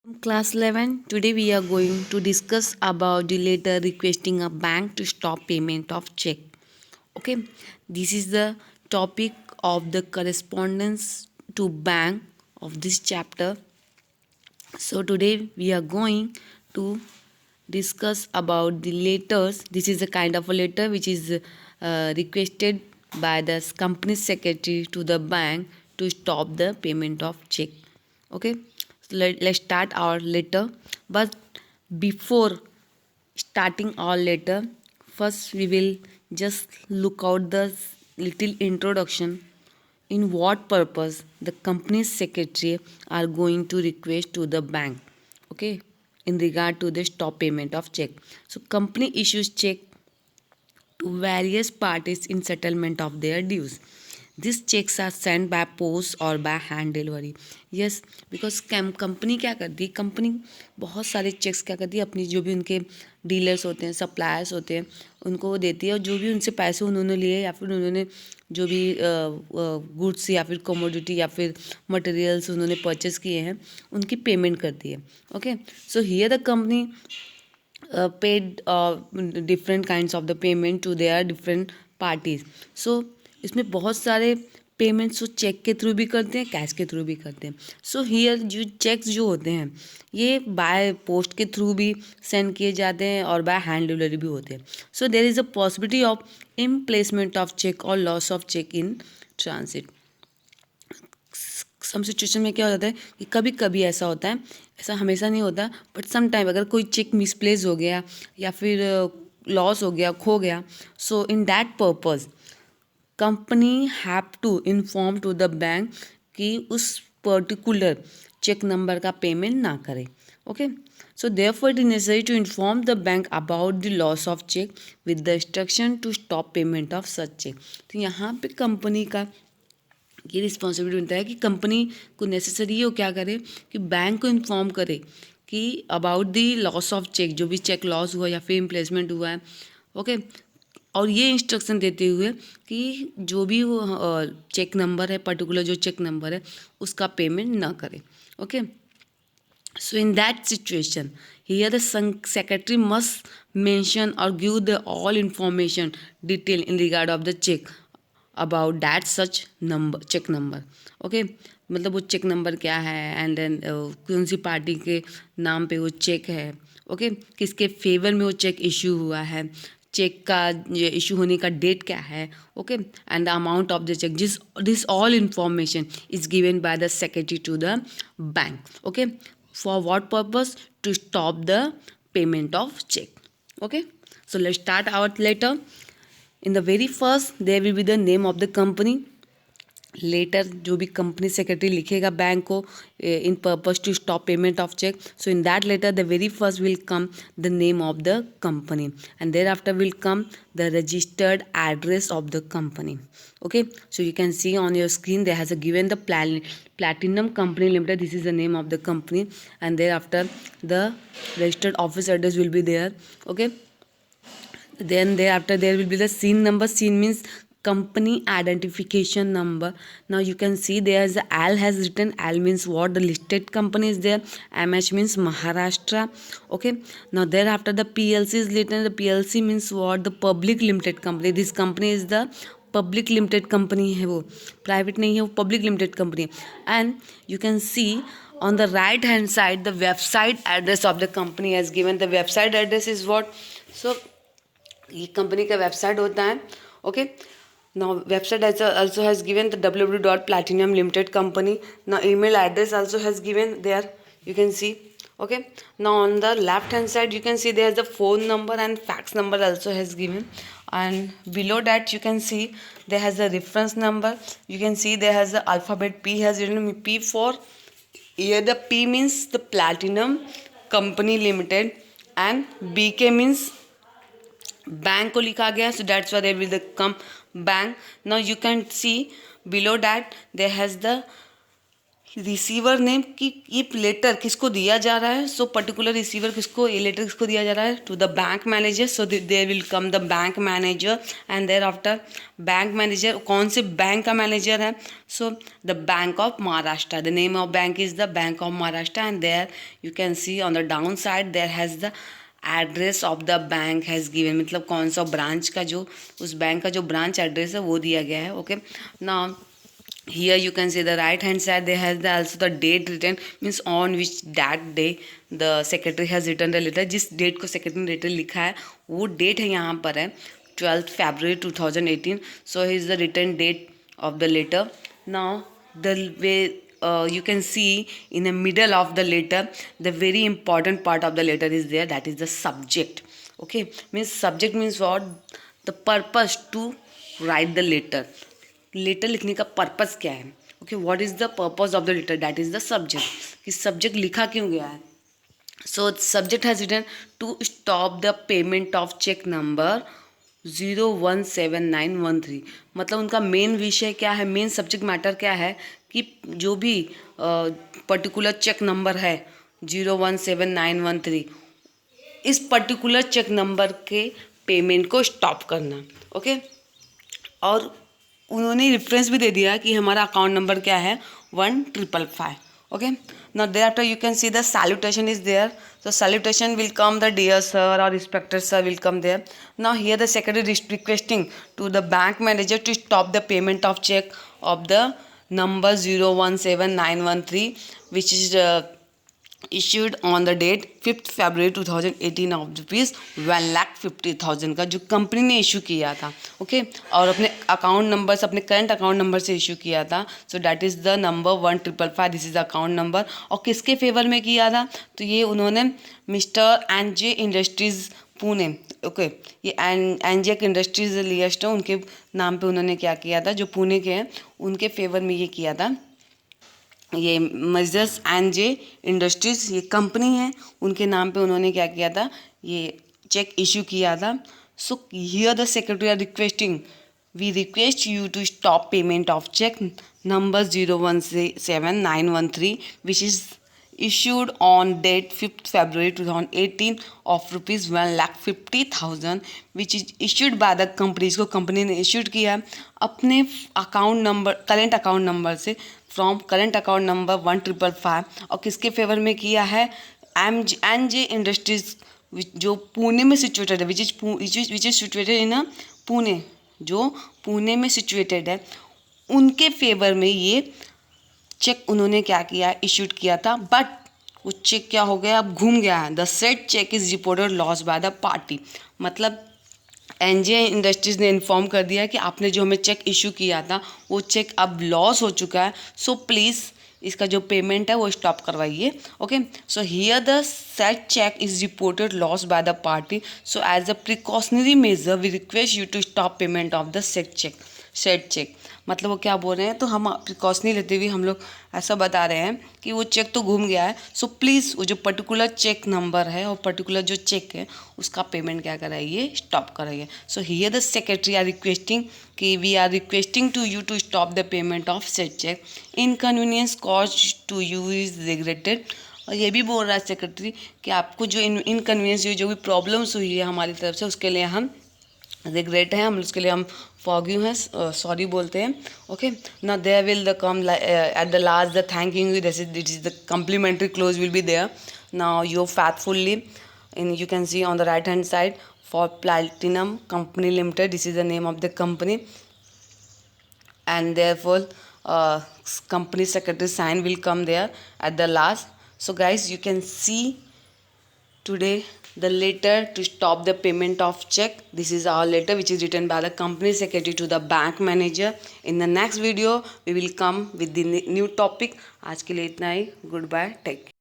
Class 11. Today we are going to discuss about the letter requesting a bank to stop payment of check. Okay, this is the topic of the correspondence to bank of this chapter. So today we are going to discuss about the letters. This is a kind of a letter which is requested by the company secretary to the bank to stop the payment of check. Okay, so let's start our letter. But before starting our letter, first we will just look out the little introduction in what purpose the company's secretary are going to request to the bank, okay, in regard to the stop payment of check. So company issues check to various parties in settlement of their dues. These checks are sent by post और by hand delivery. Yes, because company क्या करती है, company बहुत सारे checks क्या करती है, अपनी जो भी उनके डीलर्स होते हैं, सप्लायर्स होते हैं, उनको वो देती है, और जो भी उनसे पैसे उन्होंने लिए या फिर उन्होंने जो भी गुड्स या फिर कमोडिटी या फिर मटेरियल्स उन्होंने परचेस किए हैं, उनकी पेमेंट करती है. Okay, so here the company paid different kinds of the payment to their different parties. So इसमें बहुत सारे पेमेंट्स वो चेक के थ्रू भी करते हैं, कैश के थ्रू भी करते हैं. सो हियर जो चेक्स जो होते हैं ये बाय पोस्ट के थ्रू भी सेंड किए जाते हैं और बाय हैंड डिलीवरी भी होते हैं. So there is a possibility of emplacement of cheque और loss of cheque in transit. Some situation में क्या हो जाता है कि कभी कभी ऐसा होता है, ऐसा हमेशा नहीं होता, बट सम टाइम अगर कोई चेक मिसप्लेस हो गया या फिर लॉस हो गया, खो गया, so in that purpose company have to inform to the bank कि उस पर्टिकुलर चेक नंबर का पेमेंट ना करे. Okay, so therefore it is necessary to inform the bank about the loss of cheque with the instruction to stop payment of such cheque. तो यहाँ पे company का ये रिस्पॉन्सिबिलिटी बनता है कि कंपनी को नेसेसरी हो क्या करे कि बैंक को इन्फॉर्म करे कि about the loss of cheque, जो भी चेक लॉस हुआ या फिर इम्प्लेसमेंट हुआ है. ओके, और ये इंस्ट्रक्शन देते हुए कि जो भी वो चेक नंबर है, पर्टिकुलर जो चेक नंबर है, उसका पेमेंट ना करे. Okay, so in that situation here the secretary must mention or give the all information detail in regard of the check about that such number check number. Okay, मतलब वो check number क्या है and then कौन सी party के नाम पे वो check है. ओके, किसके फेवर में वो चेक इशू हुआ है, चेक का इशू होने का डेट क्या है. Okay, and the amount of the cheque, this all information is given by the secretary to the bank. Okay, for what purpose? To stop the payment of check. Okay, so let's start our letter. In the very first there will be the name of the company. Letter जो भी company secretary लिखेगा bank को in purpose to stop payment of cheque, so in that letter the very first will come the name of the company and thereafter will come the registered address of the company. Okay, so you can see on your screen there has a given the Platinum Company Limited. This is the name of the company, and thereafter the registered office address will be there. Okay, then thereafter there will be the scene number. Scene means company identification number. Now you can see there is a L has written. L means what? The listed company is there. MH means Maharashtra. Okay, now thereafter the PLC is written. The PLC means what? The public limited company. This company is the public limited company है, वो private नहीं है, वो public limited company है. And you can see on the right hand side the website address of the company has given. The website address is what? So ये company का website होता है. Okay, now website also has given the www.platinum limited company. Now email address also has given there, you can see. Okay, now on the left hand side you can see there's the phone number and fax number also has given, and below that you can see there has a reference number. You can see there has the alphabet P has written. P for, here the P means the Platinum Company Limited and BK means bank को लिखा गया, so that's why there will come bank. Now you can see below that there has the receiver name कि ये letter किसको दिया जा रहा है. सो पर्टिकुलर रिसीवर किसको, ये लेटर किसको दिया जा रहा है, to the bank manager. So there will come the bank manager and thereafter bank manager. कौन से बैंक का मैनेजर है, so the bank of Maharashtra. The name of bank is the bank of Maharashtra and there you can see on the down side there has the address of the bank has given. मतलब कौन सा branch का जो, उस bank का जो branch address है वो दिया गया है. Okay, now here you can see the right hand side there has the also the date written, means on which that day the secretary has written the letter. जिस date को secretary ने letter लिखा है वो date है यहाँ पर है 12th February 2018. so here is the written date of the letter. now the way you can see in the middle of the letter the very important part of the letter is there, that is the subject. okay, means subject means what, the purpose to write the letter. Letter लिखने का purpose क्या है. Okay, what is the purpose of the letter, that is the subject. कि subject लिखा क्यों गया है. So subject has written to stop the payment of cheque number 017913. मतलब उनका मेन विषय क्या है, मेन सब्जेक्ट मैटर क्या है कि जो भी पर्टिकुलर चेक नंबर है 017913, इस पर्टिकुलर चेक नंबर के पेमेंट को स्टॉप करना. ओके, और उन्होंने रेफरेंस भी दे दिया कि हमारा अकाउंट नंबर क्या है 1555. Okay, now thereafter you can see the salutation is there. So salutation will come the dear sir और respected sir will come there. Now here the secretary requesting to the bank manager to stop the payment of cheque of the number 017913 which is issued on the date 5th February 2018 of rupees 1,50,000 का जो company ने issue किया था. Okay, और अपने account number से, अपने current account number से इशू किया था. So that is the number 1555. This is account number. और किसके फेवर में किया था, तो ये उन्होंने mister NJ industries Pune. Okay, ये एनजेक इंडस्ट्रीज लिस्ट है, उनके नाम पे उन्होंने क्या किया था, जो पुणे के हैं उनके फेवर में ये किया था. ये मजर्स एनजे इंडस्ट्रीज ये कंपनी है, उनके नाम पे उन्होंने क्या किया था, ये चेक इशू किया था. So here the secretary are requesting, we request you to stop payment of cheque number 017913 which is issued on date 5th February 2018 of rupees 1,50,000 which is issued by the company. इसको company ने issued किया अपने account number, current account number से, from current account number 1555. और किसके favour में किया है, एनजे इंडस्ट्रीज जो पुणे में सिचुएटेड है, which is situated in Pune, जो पुणे में सिचुएटेड है, उनके फेवर में ये चेक उन्होंने क्या किया, इशूड किया था. बट वो चेक क्या हो गया, अब घूम गया है. The said cheque is reported loss by the party. मतलब एनजे इंडस्ट्रीज ने इन्फॉर्म कर दिया कि आपने जो हमें चेक इशू किया था वो चेक अब लॉस हो चुका है. सो प्लीज़ इसका जो पेमेंट है वो स्टॉप करवाइए. Okay, so here the said cheque is reported loss by the party. So as a precautionary measure we request you to stop payment of the said cheque. मतलब वो क्या बोल रहे हैं, तो हम प्रिकॉशनरी लेते हुए हम लोग ऐसा बता रहे हैं कि वो चेक तो घूम गया है. सो प्लीज़ वो जो पर्टिकुलर चेक नंबर है और पर्टिकुलर जो चेक है उसका पेमेंट क्या कराइए, स्टॉप कराइए. So here the secretary are requesting कि we are requesting to you to stop the payment of said cheque. Inconvenience cause to you is regretted. और ये भी बोल रहा है सेक्रेटरी कि आपको जो इनकन्वीनियंस हुई, जो भी प्रॉब्लम्स हुई है हमारी तरफ से, उसके लिए हम रिग्रेट है, हम उसके लिए हम फॉरगिव हैं, सॉरी बोलते हैं. ओके, ना there will the come at the last the thanking you, this is the complimentary close will be there. Now you faithfully in, you can see on the right hand side, for Platinum Company Limited, this is the name of the company, and therefore company secretary sign will come there at the last. So guys, you can see today the letter to stop the payment of check. This is our letter which is written by the company secretary to the bank manager. In the next video we will come with the new topic. आज के लिए इतना ही. Goodbye, take care.